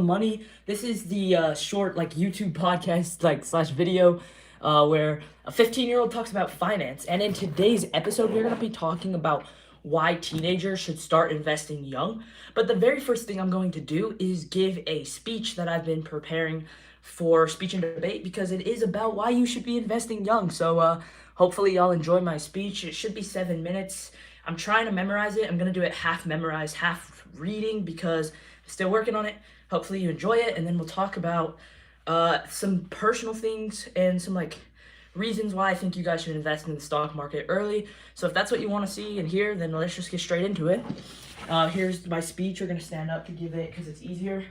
Money. This is the short YouTube podcast slash video where a 15-year-old talks about finance. And in today's episode, we're gonna be talking about why teenagers should start investing young. But the very first thing I'm going to do is give a speech that I've been preparing for speech and debate because it is about why you should be investing young. So hopefully y'all enjoy my speech. It should be 7 minutes. I'm trying to memorize it. I'm gonna do it half memorized, half reading because I'm still working on it. Hopefully you enjoy it, and then we'll talk about some personal things and some reasons why I think you guys should invest in the stock market early. So if that's what you want to see and hear, then let's just get straight into it. Here's my speech. We're gonna stand up to give it because it's easier.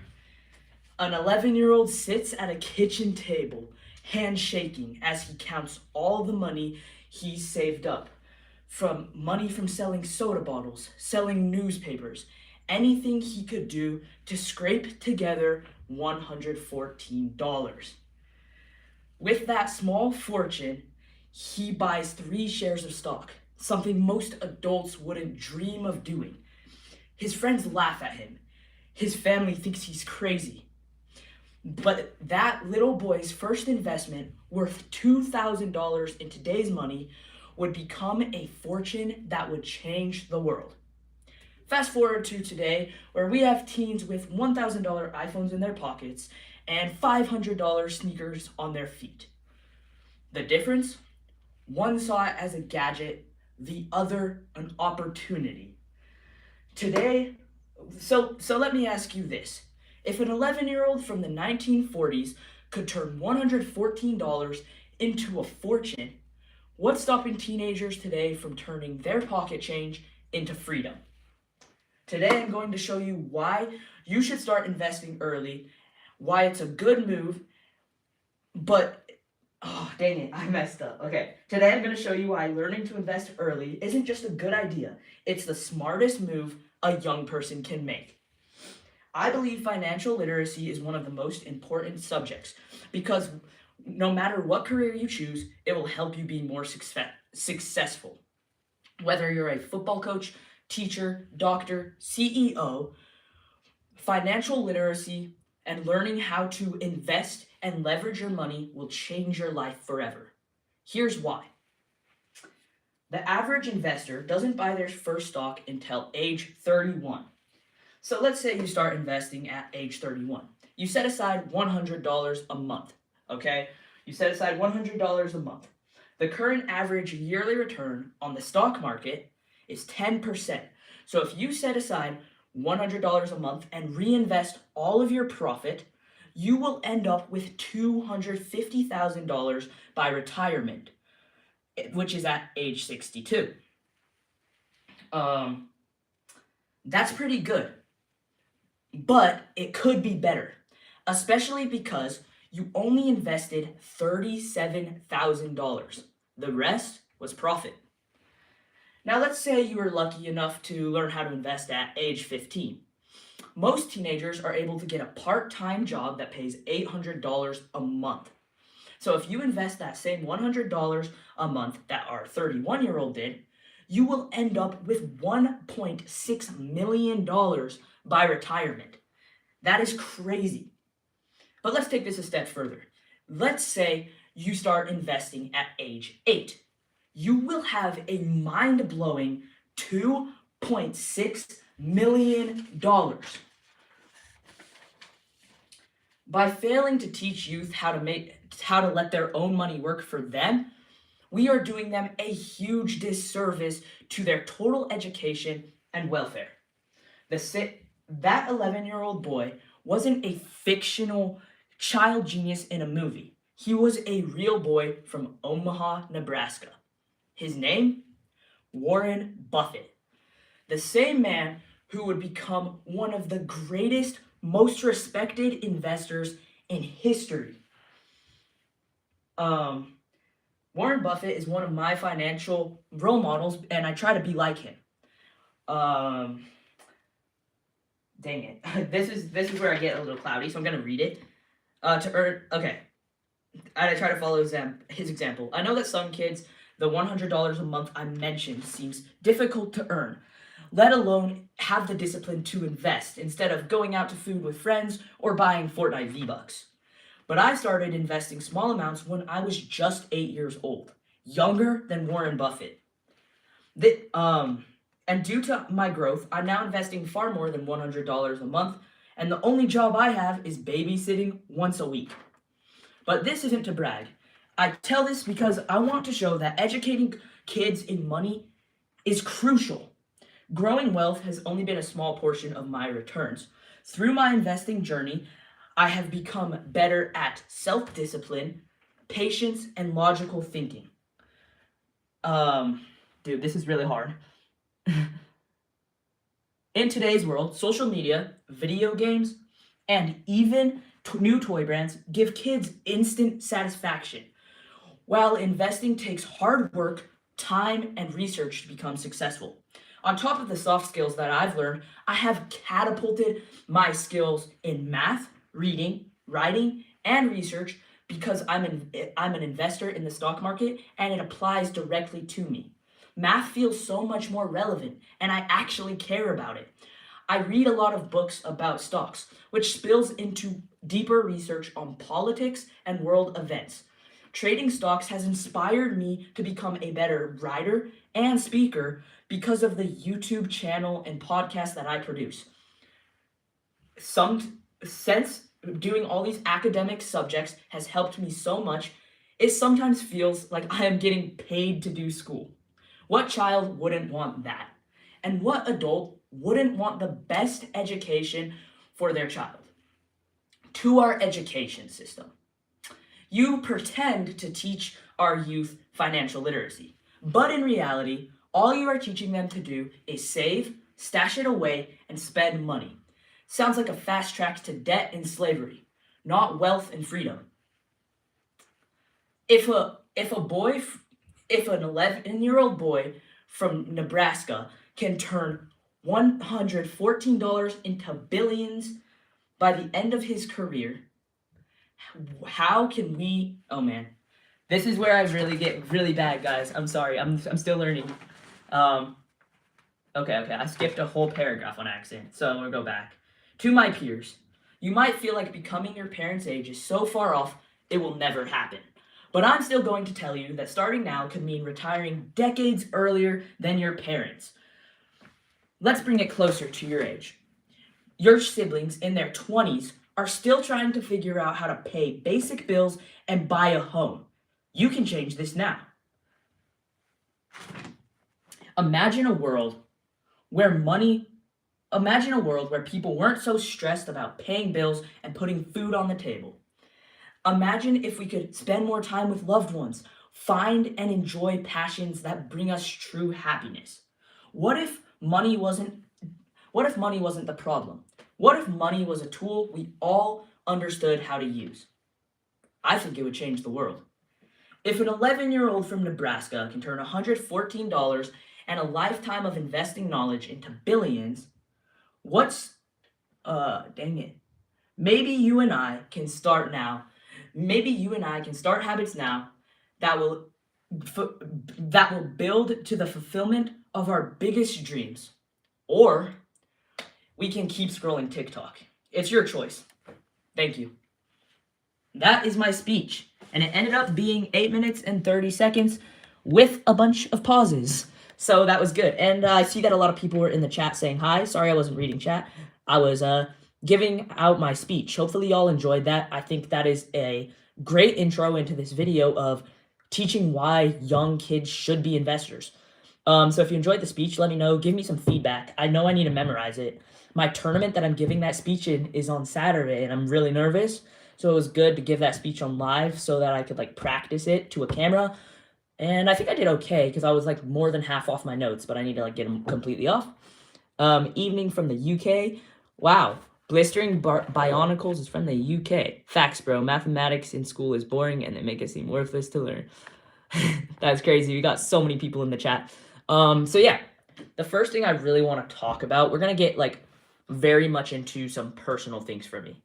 An 11-year-old sits at a kitchen table, hand shaking as he counts all the money he's saved up. From money from selling soda bottles, selling newspapers, anything he could do to scrape together $114. With that small fortune, he buys 3 shares of stock, something most adults wouldn't dream of doing. His friends laugh at him. His family thinks he's crazy. But that little boy's first investment, worth $2,000 in today's money, would become a fortune that would change the world. Fast forward to today, where we have teens with $1,000 iPhones in their pockets and $500 sneakers on their feet. The difference? One saw it as a gadget, the other an opportunity. Today, so let me ask you this. If an 11-year-old from the 1940s could turn $114 into a fortune, what's stopping teenagers today from turning their pocket change into freedom? Today I'm going to show you why you should start investing early, why it's a good move, but, oh dang it, I messed up. Okay, today I'm going to show you why learning to invest early isn't just a good idea, it's the smartest move a young person can make. I believe financial literacy is one of the most important subjects because no matter what career you choose, it will help you be more successful. Whether you're a football coach, teacher, doctor, CEO, financial literacy and learning how to invest and leverage your money will change your life forever. Here's why. The average investor doesn't buy their first stock until age 31. So let's say you start investing at age 31. You set aside $100 a month, okay? You set aside $100 a month. The current average yearly return on the stock market is 10%. So if you set aside $100 a month and reinvest all of your profit, you will end up with $250,000 by retirement, which is at age 62. That's pretty good. But it could be better, especially because you only invested $37,000. The rest was profit. Now let's say you were lucky enough to learn how to invest at age 15. Most teenagers are able to get a part-time job that pays $800 a month. So if you invest that same $100 a month that our 31-year-old did, you will end up with $1.6 million by retirement. That is crazy. But let's take this a step further. Let's say you start investing at age 8. You will have a mind-blowing $2.6 million. By failing to teach youth how to let their own money work for them, we are doing them a huge disservice to their total education and welfare. That 11-year-old boy wasn't a fictional child genius in a movie. He was a real boy from Omaha, Nebraska. His name? Warren Buffett. The same man who would become one of the greatest, most respected investors in history. Warren Buffett is one of my financial role models, and I try to be like him. Dang it. This is where I get a little cloudy, so I'm gonna read it. Okay. I try to follow his example. I know that some kids, the $100 a month I mentioned seems difficult to earn, let alone have the discipline to invest instead of going out to food with friends or buying Fortnite V-Bucks. But I started investing small amounts when I was just 8 years old, younger than Warren Buffett. The, and due to my growth, I'm now investing far more than $100 a month, and the only job I have is babysitting once a week. But this isn't to brag. I tell this because I want to show that educating kids in money is crucial. Growing wealth has only been a small portion of my returns. Through my investing journey, I have become better at self-discipline, patience, and logical thinking. Dude, this is really hard. In today's world, social media, video games, and even new toy brands give kids instant satisfaction, while investing takes hard work, time, and research to become successful. On top of the soft skills that I've learned, I have catapulted my skills in math, reading, writing, and research because I'm an investor in the stock market and it applies directly to me. Math feels so much more relevant and I actually care about it. I read a lot of books about stocks, which spills into deeper research on politics and world events. Trading stocks has inspired me to become a better writer and speaker because of the YouTube channel and podcast that I produce. Since doing all these academic subjects has helped me so much, it sometimes feels like I am getting paid to do school. What child wouldn't want that? And what adult wouldn't want the best education for their child? To our education system. You pretend to teach our youth financial literacy, but in reality, all you are teaching them to do is save, stash it away, and spend money. Sounds like a fast track to debt and slavery, not wealth and freedom. If an 11-year-old boy from Nebraska can turn $114 into billions by the end of his career, how can we? Oh man, this is where I really get really bad, guys. I'm sorry. I'm still learning. Okay. I skipped a whole paragraph on accident, so we'll go back. To my peers, you might feel like becoming your parents' age is so far off it will never happen. But I'm still going to tell you that starting now could mean retiring decades earlier than your parents. Let's bring it closer to your age. Your siblings in their 20s are still trying to figure out how to pay basic bills and buy a home. You can change this now. Imagine a world where people weren't so stressed about paying bills and putting food on the table. Imagine if we could spend more time with loved ones, find and enjoy passions that bring us true happiness. What if money wasn't the problem? What if money was a tool we all understood how to use? I think it would change the world. If an 11-year-old from Nebraska can turn $114 and a lifetime of investing knowledge into billions, dang it. Maybe you and I can start now. Maybe you and I can start habits now that will build to the fulfillment of our biggest dreams. Or we can keep scrolling TikTok. It's your choice. Thank you. That is my speech, and it ended up being 8 minutes and 30 seconds with a bunch of pauses. So that was good. And I see that a lot of people were in the chat saying hi. Sorry I wasn't reading chat. I was giving out my speech. Hopefully y'all enjoyed that. I think that is a great intro into this video of teaching why young kids should be investors. So if you enjoyed the speech, let me know. Give me some feedback. I know I need to memorize it. My tournament that I'm giving that speech in is on Saturday, and I'm really nervous. So it was good to give that speech on live so that I could practice it to a camera. And I think I did okay because I was more than half off my notes, but I need to get them completely off. Evening from the UK. Wow. Blistering Bionicles is from the UK. Facts, bro. Mathematics in school is boring and they make it seem worthless to learn. That's crazy. We got so many people in the chat. So yeah, the first thing I really want to talk about, we're going to get very much into some personal things for me.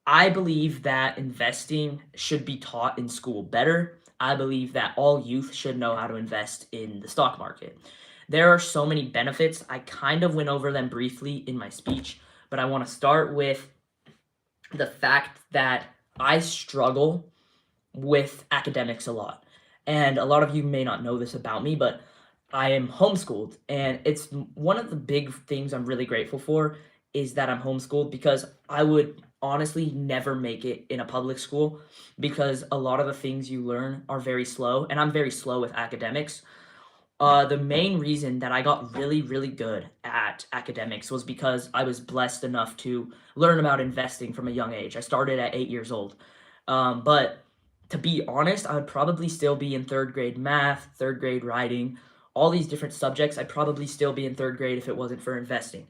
I believe that investing should be taught in school better. I believe that all youth should know how to invest in the stock market. There are so many benefits. I kind of went over them briefly in my speech, but I want to start with the fact that I struggle with academics a lot. And a lot of you may not know this about me, but I am homeschooled. And it's one of the big things I'm really grateful for is that I'm homeschooled, because I would honestly never make it in a public school, because a lot of the things you learn are very slow, and I'm very slow with academics. The main reason that I got really, really good at academics was because I was blessed enough to learn about investing from a young age. I started at 8 years old. But to be honest, I would probably still be in third grade math, third grade writing, all these different subjects. I'd probably still be in third grade if it wasn't for investing.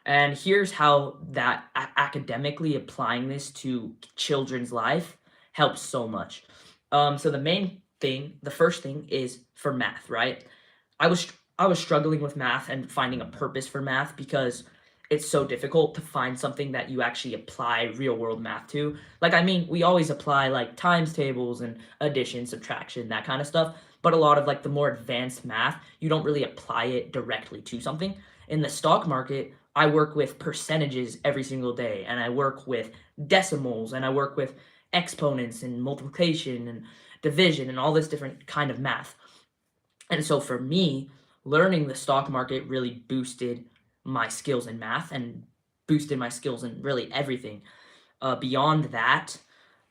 And here's how that academically applying this to children's life helps so much. So the first thing is for math, right? I was struggling with math and finding a purpose for math, because it's so difficult to find something that you actually apply real world math to. Like, I mean, we always apply like times tables and addition, subtraction, that kind of stuff, but a lot of like the more advanced math, you don't really apply it directly to something. In the stock market, I work with percentages every single day, and I work with decimals, and I work with exponents and multiplication and division and all this different kind of math. And so for me, learning the stock market really boosted my skills in math and boosted my skills in really everything. Beyond that,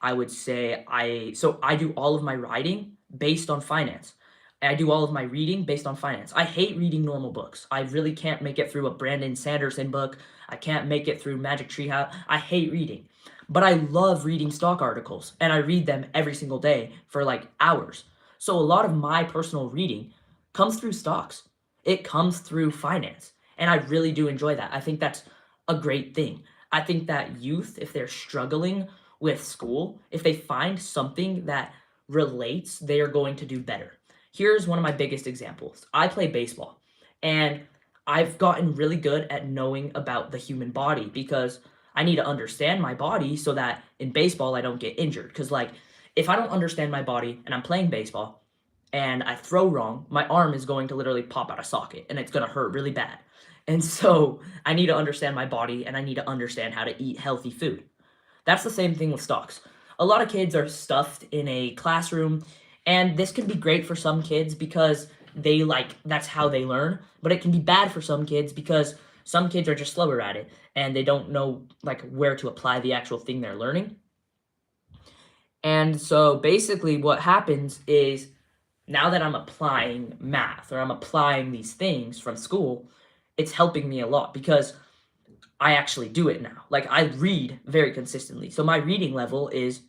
I would say I do all of my writing based on finance. I do all of my reading based on finance. I hate reading normal books. I really can't make it through a Brandon Sanderson book. I can't make it through Magic Tree House. I hate reading. But I love reading stock articles, and I read them every single day for like hours. So a lot of my personal reading comes through stocks. It comes through finance. And I really do enjoy that. I think that's a great thing. I think that youth, if they're struggling with school, if they find something that relates, they are going to do better. Here's one of my biggest examples. I play baseball, and I've gotten really good at knowing about the human body, because I need to understand my body so that in baseball I don't get injured. Because, like, if I don't understand my body and I'm playing baseball and I throw wrong, my arm is going to literally pop out of socket and it's going to hurt really bad. And so I need to understand my body, and I need to understand how to eat healthy food. That's the same thing with stocks. A lot of kids are stuffed in a classroom, and this can be great for some kids because that's how they learn, but it can be bad for some kids because some kids are just slower at it and they don't know like where to apply the actual thing they're learning. And so basically what happens is, now that I'm applying math or I'm applying these things from school, it's helping me a lot because I actually do it now. Like, I read very consistently. So my reading level is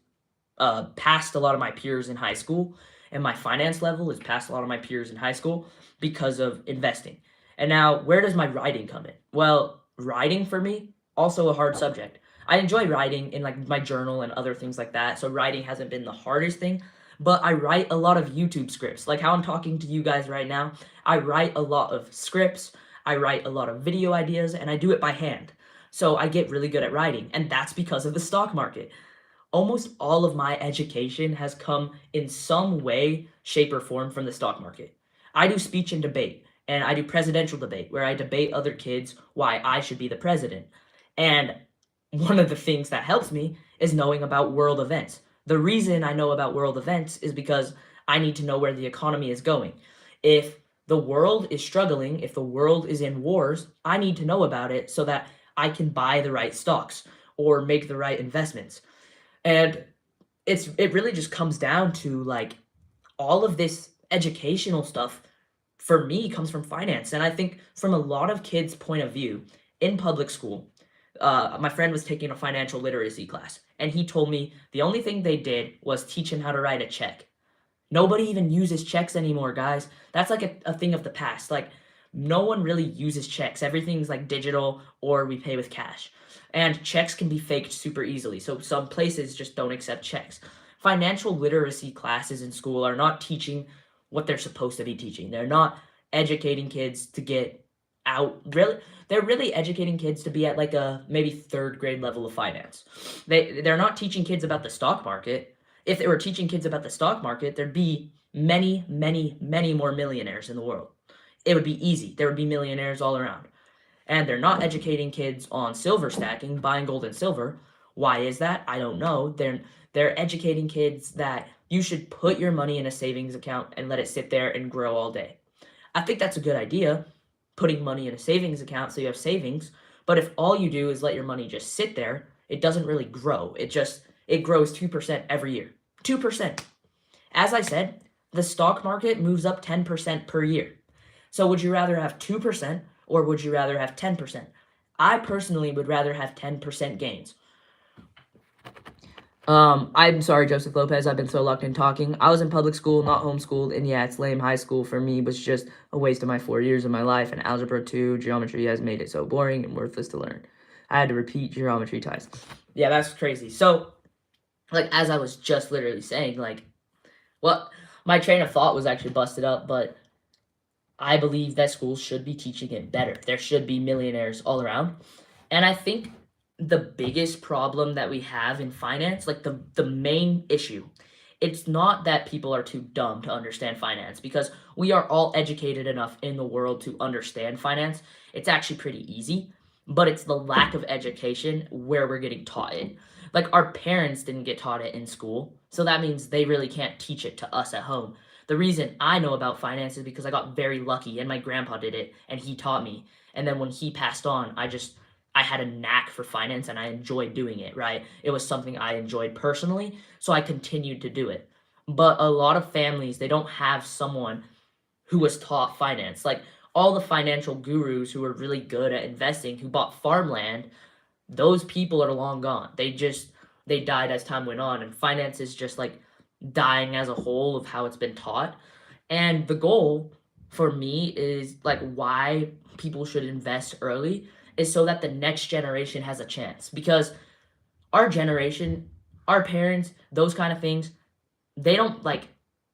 past a lot of my peers in high school, and my finance level is past a lot of my peers in high school because of investing. And now, where does my writing come in? Well, writing for me, also a hard subject. I enjoy writing in like my journal and other things like that. So writing hasn't been the hardest thing, but I write a lot of YouTube scripts. Like how I'm talking to you guys right now, I write a lot of scripts, I write a lot of video ideas, and I do it by hand. So I get really good at writing, and that's because of the stock market. Almost all of my education has come in some way, shape, or form from the stock market. I do speech and debate, and I do presidential debate, where I debate other kids why I should be the president. And one of the things that helps me is knowing about world events. The reason I know about world events is because I need to know where the economy is going. If the world is struggling, if the world is in wars, I need to know about it so that I can buy the right stocks or make the right investments. And it really just comes down to like all of this educational stuff for me comes from finance. And I think from a lot of kids' point of view in public school, my friend was taking a financial literacy class, and he told me the only thing they did was teach him how to write a check. Nobody even uses checks anymore, guys. That's like a thing of the past. Like, no one really uses checks. Everything's like digital, or we pay with cash. And checks can be faked super easily, so some places just don't accept checks. Financial literacy classes in school are not teaching what they're supposed to be teaching. They're not educating kids to get out. Really, they're really educating kids to be at like a maybe third grade level of finance. They're not teaching kids about the stock market. If they were teaching kids about the stock market, there'd be many, many, many more millionaires in the world. it would be easy. There would be millionaires all around. And they're not educating kids on silver stacking, buying gold and silver. Why is that? I don't know. They're educating kids that you should put your money in a savings account and let it sit there and grow all day. I think that's a good idea, putting money in a savings account so you have savings. But if all you do is let your money just sit there, it doesn't really grow. It grows 2% every year. 2%. As I said, the stock market moves up 10% per year. So would you rather have 2% or would you rather have 10%? I personally would rather have 10% gains. I'm sorry, Joseph Lopez. I've been so locked in talking. I was in public school, not homeschooled, and yeah, it's lame. High school for me was just a waste of my 4 years of my life, and Algebra 2, geometry has made it so boring and worthless to learn. I had to repeat geometry twice. Yeah, that's crazy. So, like, as I was just literally saying, like, well, my train of thought was actually busted up, but I believe that schools should be teaching it better. There should be millionaires all around. And I think the biggest problem that we have in finance, like the main issue, it's not that people are too dumb to understand finance, because we are all educated enough in the world to understand finance. It's actually pretty easy, but it's the lack of education where we're getting taught it. Like, our parents didn't get taught it in school, so that means they really can't teach it to us at home. The reason I know about finance is because I got very lucky and my grandpa did it and he taught me. And then when he passed on, I had a knack for finance and I enjoyed doing it, right? It was something I enjoyed personally, so I continued to do it. But a lot of families, they don't have someone who was taught finance. Like, all the financial gurus who were really good at investing, who bought farmland, those people are long gone. They died as time went on, and finance is just like dying as a whole of how it's been taught. And the goal for me is, like, why people should invest early is so that the next generation has a chance. Because our generation, our parents, those kind of things, they don't, like,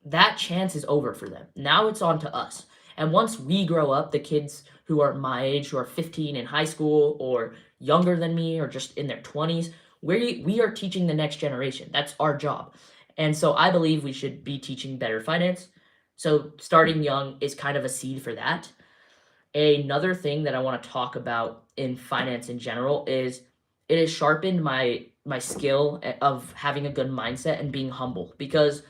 that chance is over for them. Now it's on to us. And once we grow up, the kids who are my age, who are 15 in high school or younger than me or just in their 20s, we are teaching the next generation. That's our job. And so I believe we should be teaching better finance. So starting young is kind of a seed for that. Another thing that I want to talk about in finance in general is it has sharpened my skill of having a good mindset and being humble, because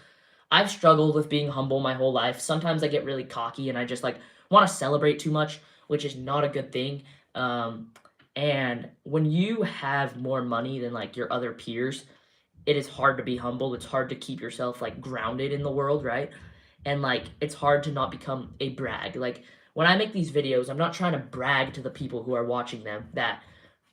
I've struggled with being humble my whole life. Sometimes I get really cocky and I just, like, want to celebrate too much, which is not a good thing. And when you have more money than, like, your other peers, it is hard to be humble. It's hard to keep yourself, like, grounded in the world, right? And, like, it's hard to not become a brag. Like, when I make these videos, I'm not trying to brag to the people who are watching them that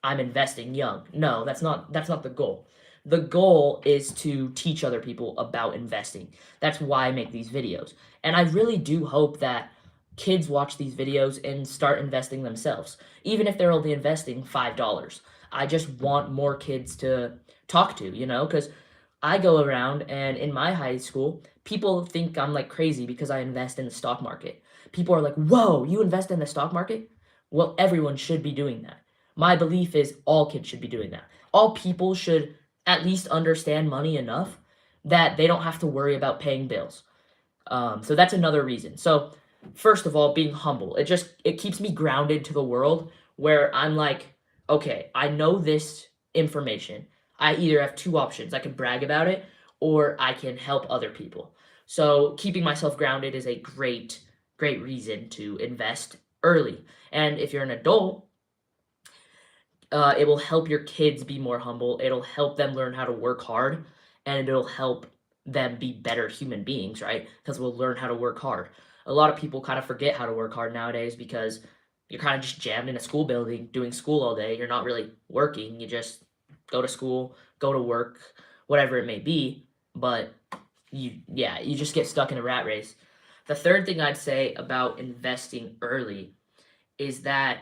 I'm investing young. No, that's not the goal. The goal is to teach other people about investing. That's why I make these videos. And I really do hope that kids watch these videos and start investing themselves, even if they're only investing $5. I just want more kids to talk to, because I go around and in my high school, people think I'm, like, crazy because I invest in the stock market. People are like, whoa, you invest in the stock market? Well, everyone should be doing that. My belief is all kids should be doing that. All people should at least understand money enough that they don't have to worry about paying bills. So that's another reason. So first of all, being humble. It keeps me grounded to the world, where I'm like, okay, I know this information. I either have two options. I can brag about it or I can help other people. So keeping myself grounded is a great reason to invest early. And if you're an adult, it will help your kids be more humble. It'll help them learn how to work hard, and it'll help them be better human beings, right? Because we'll learn how to work hard. A lot of people kind of forget how to work hard nowadays because you're kind of just jammed in a school building doing school all day. You're not really working. You just go to school, go to work, whatever it may be. But you just get stuck in a rat race. The third thing I'd say about investing early is that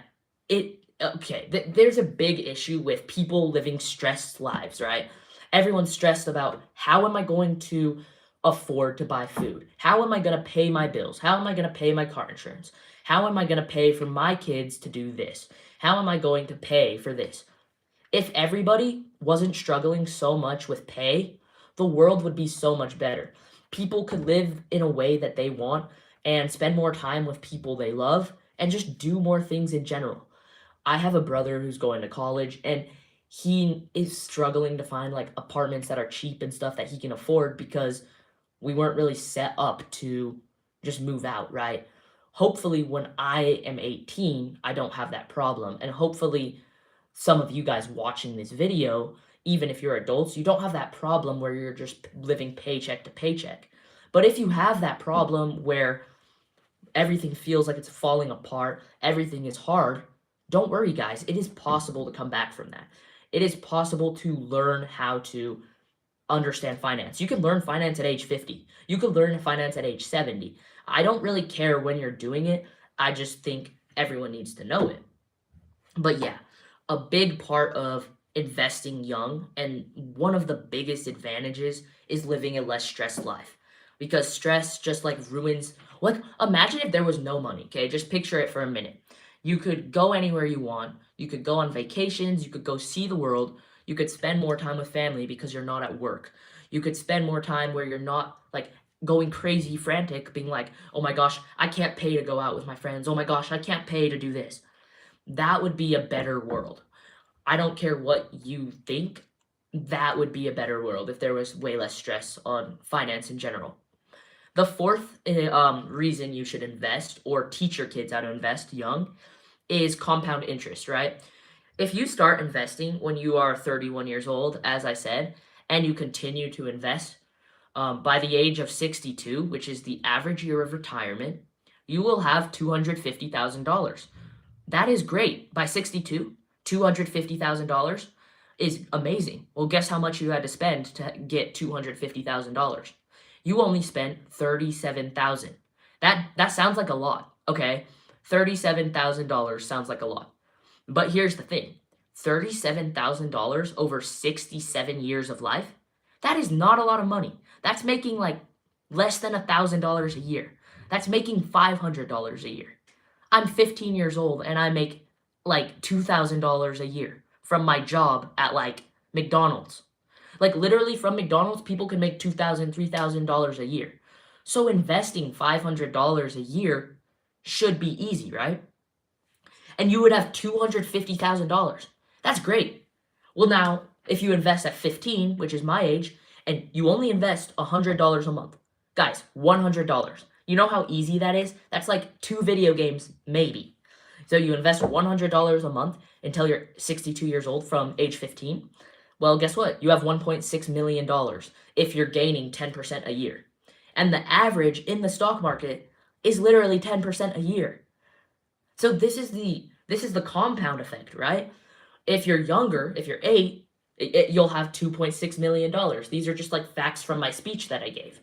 there's a big issue with people living stressed lives, right? Everyone's stressed about, how am I going to afford to buy food? How am I going to pay my bills? How am I going to pay my car insurance? How am I going to pay for my kids to do this? How am I going to pay for this? If everybody wasn't struggling so much with pay, the world would be so much better. People could live in a way that they want, and spend more time with people they love and just do more things in general. I have a brother who's going to college and he is struggling to find like apartments that are cheap and stuff that he can afford because we weren't really set up to just move out, right? Hopefully, when I am 18, I don't have that problem. And hopefully, some of you guys watching this video, even if you're adults, you don't have that problem where you're just living paycheck to paycheck. But if you have that problem where everything feels like it's falling apart, everything is hard, don't worry, guys. It is possible to come back from that. It is possible to learn how to understand finance. You can learn finance at age 50. You could learn finance at age 70. I don't really care when you're doing it. I just think everyone needs to know it. But yeah, a big part of investing young and one of the biggest advantages is living a less stressed life. Because stress just like ruins, like imagine if there was no money, okay? Just picture it for a minute. You could go anywhere you want. You could go on vacations, you could go see the world, you could spend more time with family because you're not at work. You could spend more time where you're not like going crazy frantic being like, "Oh my gosh, I can't pay to go out with my friends. Oh my gosh, I can't pay to do this." That would be a better world. I don't care what you think. That would be a better world if there was way less stress on finance in general. The fourth reason you should invest or teach your kids how to invest young is compound interest, right? If you start investing when you are 31 years old, as I said, and you continue to invest by the age of 62, which is the average year of retirement, you will have $250,000. That is great. By 62, $250,000 is amazing. Well, guess how much you had to spend to get $250,000? You only spent $37,000. That sounds like a lot, okay? $37,000 sounds like a lot. But here's the thing. $37,000 over 67 years of life? That is not a lot of money. That's making like less than $1,000 a year. That's making $500 a year. I'm 15 years old and I make like $2,000 a year from my job at like McDonald's. Like literally from McDonald's, people can make $2,000, $3,000 a year. So investing $500 a year should be easy, right? And you would have $250,000. That's great. Well, now, if you invest at 15, which is my age, and you only invest $100 a month, guys, $100. You know how easy that is? That's like 2 video games, maybe. So you invest $100 a month until you're 62 years old from age 15. Well, guess what? You have $1.6 million if you're gaining 10% a year. And the average in the stock market is literally 10% a year. So this is the compound effect, right? If you're younger, if you're 8, you'll have $2.6 million. These are just like facts from my speech that I gave.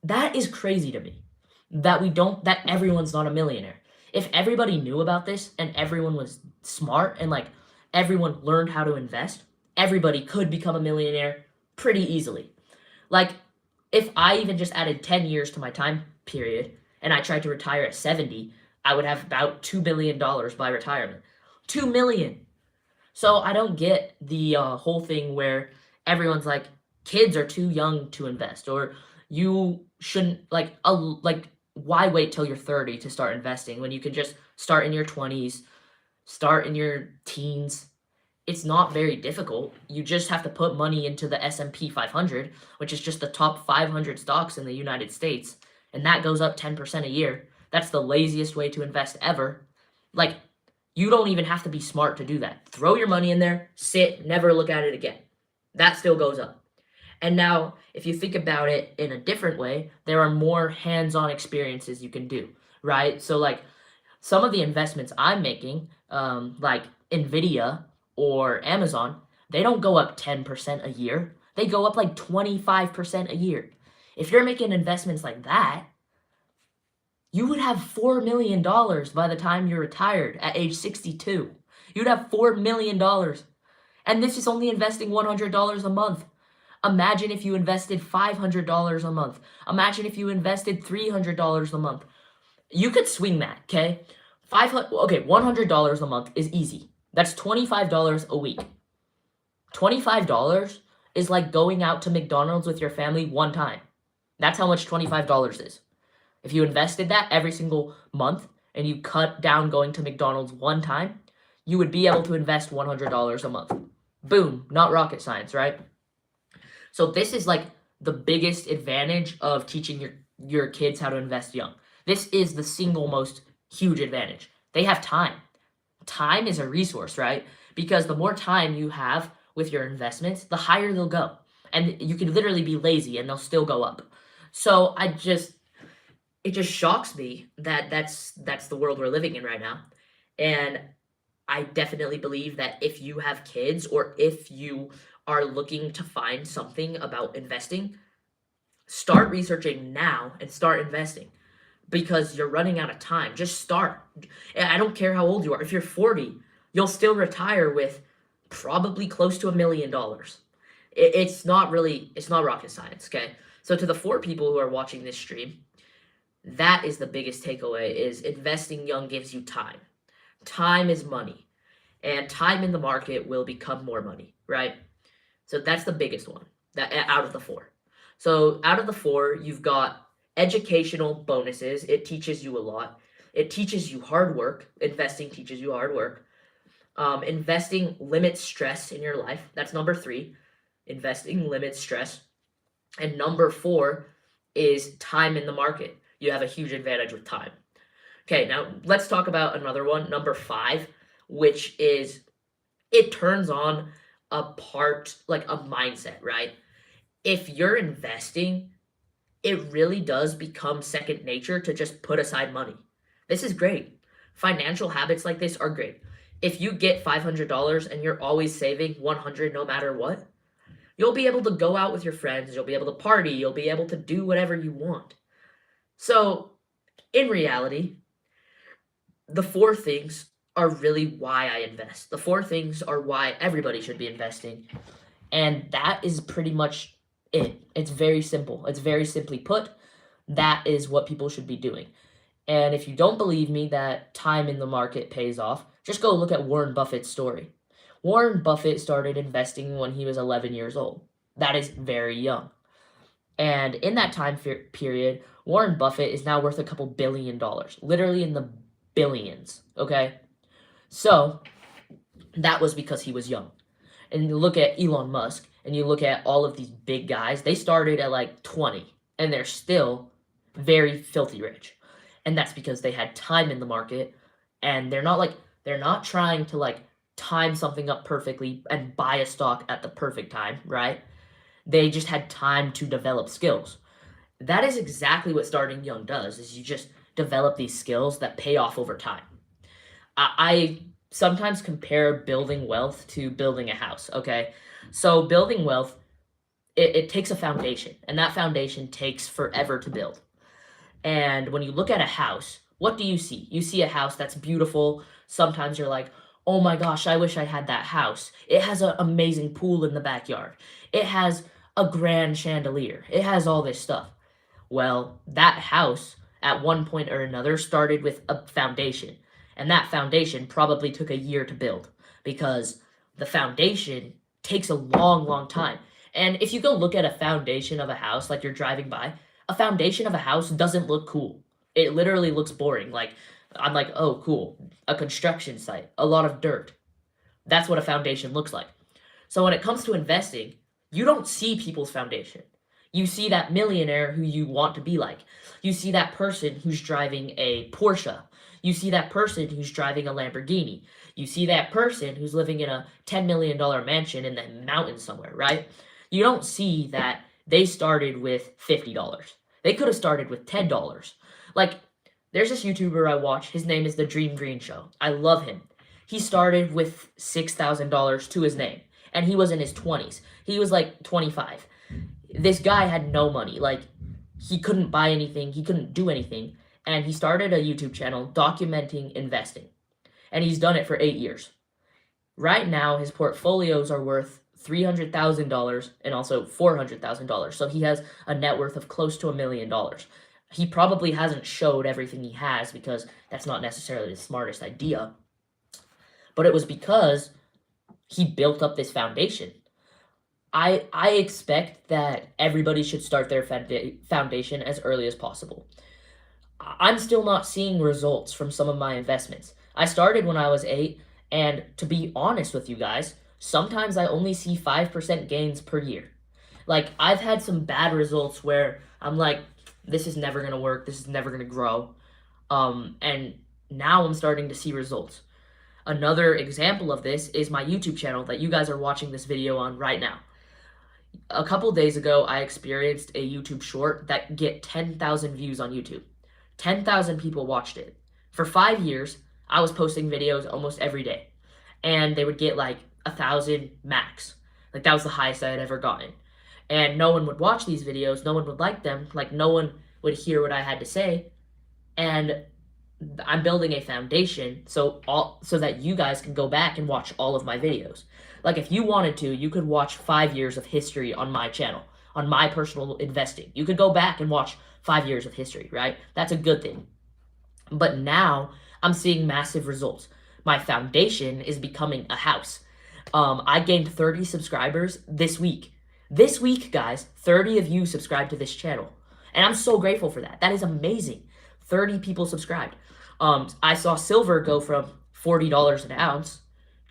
That is crazy to me. That everyone's not a millionaire. If everybody knew about this and everyone was smart and like everyone learned how to invest, everybody could become a millionaire pretty easily. Like if I even just added 10 years to my time period and I tried to retire at 70, I would have about $2 billion by retirement. 2 million. So I don't get the whole thing where everyone's like, kids are too young to invest, or you shouldn't like why wait till you're 30 to start investing when you can just start in your 20s, start in your teens. It's not very difficult. You just have to put money into the S&P 500, which is just the top 500 stocks in the United States, and that goes up 10% a year. That's the laziest way to invest ever. Like, you don't even have to be smart to do that. Throw your money in there, sit, never look at it again. That still goes up. And now, if you think about it in a different way, there are more hands-on experiences you can do, right? So, like, some of the investments I'm making, like NVIDIA or Amazon, they don't go up 10% a year. They go up like 25% a year. If you're making investments like that, you would have $4 million by the time you're retired at age 62. You'd have $4 million. And this is only investing $100 a month. Imagine if you invested $500 a month. Imagine if you invested $300 a month. You could swing that, okay? $100 a month is easy. That's $25 a week. $25 is like going out to McDonald's with your family one time. That's how much $25 is. If you invested that every single month and you cut down going to McDonald's one time, you would be able to invest $100 a month. Boom, not rocket science, right? So this is like the biggest advantage of teaching your kids how to invest young. This is the single most huge advantage. They have time. Time is a resource, right? Because the more time you have with your investments, the higher they'll go. And you can literally be lazy and they'll still go up. So it just shocks me that that's the world we're living in right now. And I definitely believe that if you have kids or if you are looking to find something about investing, start researching now and start investing because you're running out of time. Just start. And I don't care how old you are. If you're 40, you'll still retire with probably close to $1 million. It's not rocket science, okay? So to the 4 people who are watching this stream, that is the biggest takeaway is investing young gives you time. Time is money. And time in the market will become more money, right? So that's the biggest one that out of the 4. So out of the 4, you've got educational bonuses. It teaches you a lot. It teaches you hard work. Investing teaches you hard work. Investing limits stress in your life. That's number 3. Investing limits stress. And number 4 is time in the market. You have a huge advantage with time. Okay, now let's talk about another one, number 5, which is it turns on a part, like a mindset, right? If you're investing, it really does become second nature to just put aside money. This is great. Financial habits like this are great. If you get $500 and you're always saving $100 no matter what, you'll be able to go out with your friends, you'll be able to party, you'll be able to do whatever you want. So, in reality, the 4 things are really why I invest. The 4 things are why everybody should be investing. And that is pretty much it. It's very simple. It's very simply put. That is what people should be doing. And if you don't believe me that time in the market pays off, just go look at Warren Buffett's story. Warren Buffett started investing when he was 11 years old. That is very young. And in that time period, Warren Buffett is now worth a couple $1 billion, literally in the billions, okay? So, that was because he was young. And you look at Elon Musk, and you look at all of these big guys, they started at like 20, and they're still very filthy rich. And that's because they had time in the market, and they're not trying to like time something up perfectly and buy a stock at the perfect time, right? They just had time to develop skills. That is exactly what starting young does, is you just develop these skills that pay off over time. I sometimes compare building wealth to building a house, okay? So building wealth, it takes a foundation, and that foundation takes forever to build. And when you look at a house, what do you see? You see a house that's beautiful. Sometimes you're like, oh my gosh, I wish I had that house. It has an amazing pool in the backyard. It has a grand chandelier. It has all this stuff. Well, that house at one point or another started with a foundation. And that foundation probably took a year to build because the foundation takes a long, long time. And if you go look at a foundation of a house, like you're driving by, a foundation of a house doesn't look cool. It literally looks boring. Like, I'm like, oh, cool. A construction site, a lot of dirt. That's what a foundation looks like. So when it comes to investing, you don't see people's foundation. You see that millionaire who you want to be like. You see that person who's driving a Porsche. You see that person who's driving a Lamborghini. You see that person who's living in a $10 million mansion in the mountains somewhere, right? You don't see that they started with $50. They could have started with $10. Like, there's this YouTuber I watch. His name is The Dream Green Show. I love him. He started with $6,000 to his name, and he was in his 20s. He was like 25. This guy had no money. Like, he couldn't buy anything. He couldn't do anything. And he started a YouTube channel documenting investing. And he's done it for 8 years. Right now, his portfolios are worth $300,000 and also $400,000. So he has a net worth of close to $1 million. He probably hasn't showed everything he has because that's not necessarily the smartest idea. But it was because he built up this foundation. I expect that everybody should start their foundation as early as possible. I'm still not seeing results from some of my investments. I started when I was 8, and to be honest with you guys, sometimes I only see 5% gains per year. Like, I've had some bad results where I'm like, this is never gonna work, this is never gonna grow. And now I'm starting to see results. Another example of this is my YouTube channel that you guys are watching this video on right now. A couple days ago, I experienced a YouTube short that get 10,000 views on YouTube. 10,000 people watched it. For 5 years, I was posting videos almost every day, and they would get like 1,000 max. Like, that was the highest I had ever gotten. And no one would watch these videos, no one would like them, like no one would hear what I had to say. And I'm building a foundation so that you guys can go back and watch all of my videos. Like, if you wanted to, you could watch 5 years of history on my channel, on my personal investing. You could go back and watch 5 years of history, right? That's a good thing. But now I'm seeing massive results. My foundation is becoming a house. I gained 30 subscribers this week. This week, guys, 30 of you subscribed to this channel. And I'm so grateful for that. That is amazing. 30 people subscribed. I saw silver go from $40 an ounce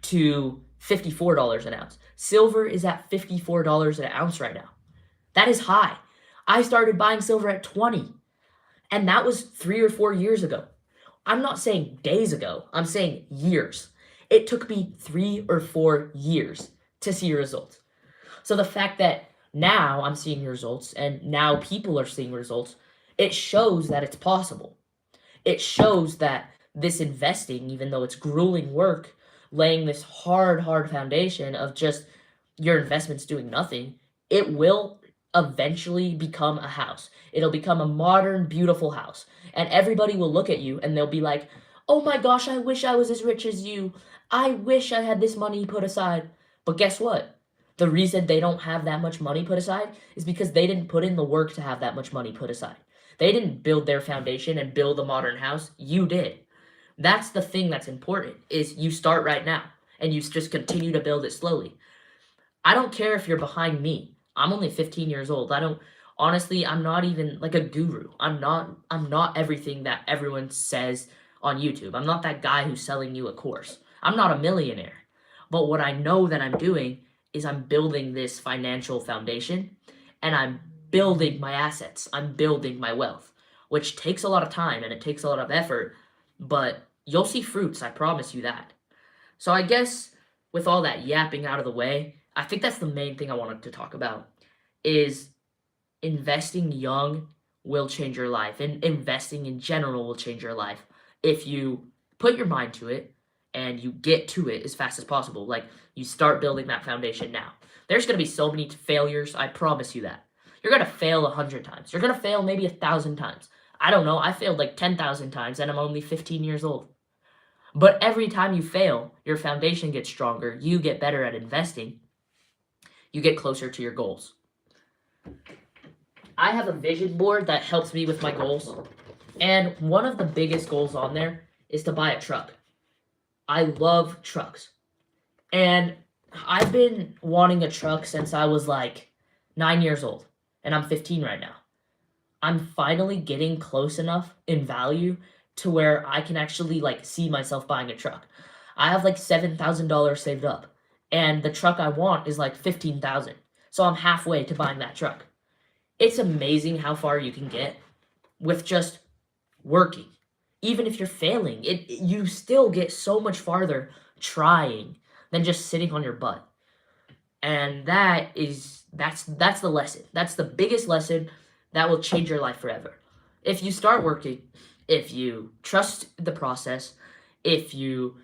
to $54 an ounce. Silver is at $54 an ounce right now. That is high. I started buying silver at 20, and that was 3 or 4 years ago. I'm not saying days ago, I'm saying years. It took me 3 or 4 years to see results. So the fact that now I'm seeing results and now people are seeing results, it shows that it's possible. It shows that this investing, even though it's grueling work, laying this hard foundation of just your investments doing nothing, it will eventually become a house. It'll become a modern, beautiful house. And everybody will look at you and they'll be like, oh my gosh, I wish I was as rich as you. I wish I had this money put aside. But guess what? The reason they don't have that much money put aside is because they didn't put in the work to have that much money put aside. They didn't build their foundation and build a modern house. You did. That's the thing that's important, is you start right now and you just continue to build it slowly. I don't care if you're behind me. I'm only 15 years old. Honestly, I'm not even like a guru. I'm not everything that everyone says on YouTube. I'm not that guy who's selling you a course. I'm not a millionaire. But what I know that I'm doing is I'm building this financial foundation, and I'm building my assets. I'm building my wealth, which takes a lot of time and it takes a lot of effort, but you'll see fruits, I promise you that. So I guess with all that yapping out of the way, I think that's the main thing I wanted to talk about, is investing young will change your life, and investing in general will change your life if you put your mind to it and you get to it as fast as possible. Like, you start building that foundation now. There's going to be so many failures, I promise you that. You're going to fail 100 times. You're going to fail maybe 1,000 times. I don't know, I failed like 10,000 times and I'm only 15 years old. But every time you fail, your foundation gets stronger, you get better at investing, you get closer to your goals. I have a vision board that helps me with my goals, and one of the biggest goals on there is to buy a truck. I love trucks, and I've been wanting a truck since I was like 9 years old, and I'm 15 right now. I'm finally getting close enough in value to where I can actually like see myself buying a truck. I have like $7,000 saved up, and the truck I want is like $15,000. So I'm halfway to buying that truck. It's amazing how far you can get with just working. Even if you're failing, you still get so much farther trying than just sitting on your butt. And that's the lesson. That's the biggest lesson that will change your life forever. If you start working, if you trust the process, if you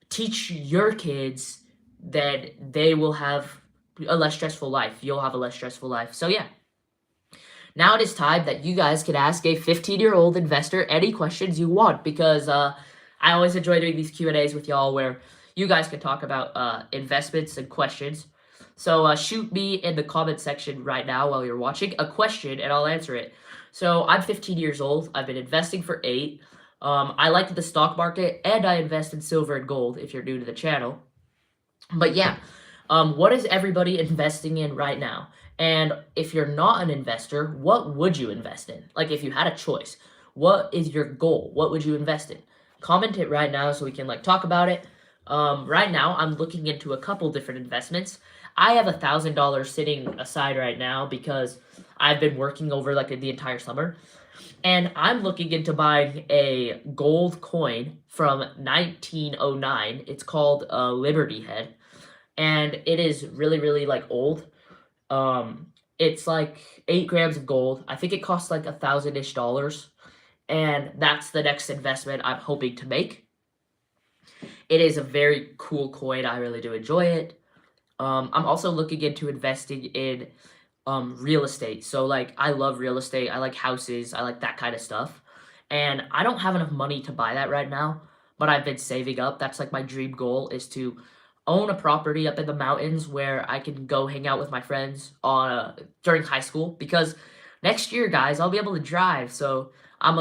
teach your kids, then they will have a less stressful life. You'll have a less stressful life. So yeah. Now it is time that you guys can ask a 15-year-old investor any questions you want, because I always enjoy doing these Q&As with y'all where you guys can talk about investments and questions. So shoot me in the comment section right now while you're watching a question and I'll answer it. So I'm 15 years old. I've been investing for 8. I like the stock market, and I invest in silver and gold if you're new to the channel. But yeah, what is everybody investing in right now? And if you're not an investor, what would you invest in? Like, if you had a choice, what is your goal? What would you invest in? Comment it right now so we can like talk about it. Right now, I'm looking into a couple different investments. I have $1,000 sitting aside right now because I've been working over like the entire summer, and I'm looking into buying a gold coin from 1909. It's called Liberty Head, and it is really, really like old. It's like 8 grams of gold. I think it costs like $1,000-ish, and that's the next investment I'm hoping to make. It is a very cool coin. I really do enjoy it. I'm also looking into investing in real estate. So like I love real estate. I like houses. I like that kind of stuff. And I don't have enough money to buy that right now, but I've been saving up. That's like my dream goal is to own a property up in the mountains where I can go hang out with my friends on during high school, because next year, guys, I'll be able to drive. So I'm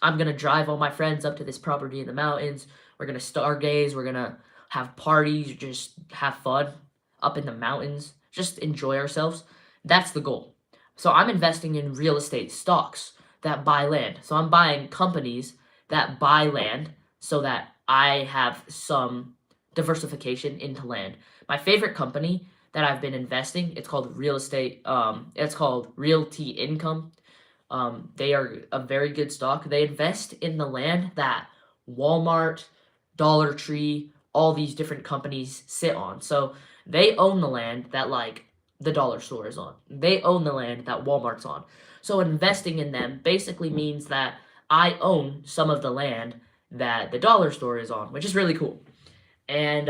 gonna drive all my friends up to this property in the mountains. We're gonna stargaze. We're gonna have parties. Just have fun up in the mountains. Just enjoy ourselves. That's the goal. So I'm investing in real estate stocks that buy land. So I'm buying companies that buy land so that I have some diversification into land. My favorite company that I've been investing, it's called real estate. It's called Realty Income. They are a very good stock. They invest in the land that Walmart, Dollar Tree, all these different companies sit on. So they own the land that like the dollar store is on. They own the land that Walmart's on. So investing in them basically means that I own some of the land that the dollar store is on, which is really cool. And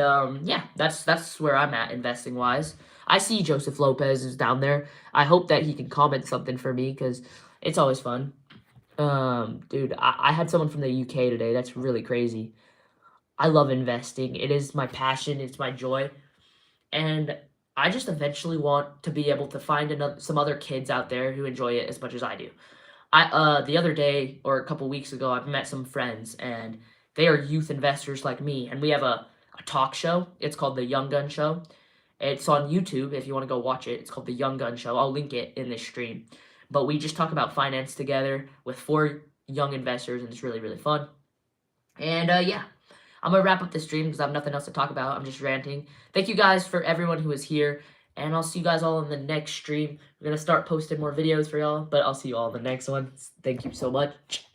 yeah, that's where I'm at investing wise. I see Joseph Lopez is down there. I hope that he can comment something for me because it's always fun. Dude, I had someone from the UK today. That's really crazy. I love investing. It is my passion. It's my joy. And I just eventually want to be able to find some other kids out there who enjoy it as much as I do. The other day or a couple weeks ago, I've met some friends and they are youth investors like me, and we have a talk show. It's called The Young Gun Show. It's on YouTube if you want to go watch it. It's called The Young Gun Show. I'll link it in this stream. But we just talk about finance together with 4 young investors, and it's really, really fun. And yeah, I'm going to wrap up this stream because I have nothing else to talk about. I'm just ranting. Thank you guys for everyone who is here, and I'll see you guys all in the next stream. We're going to start posting more videos for y'all, but I'll see you all in the next one. Thank you so much.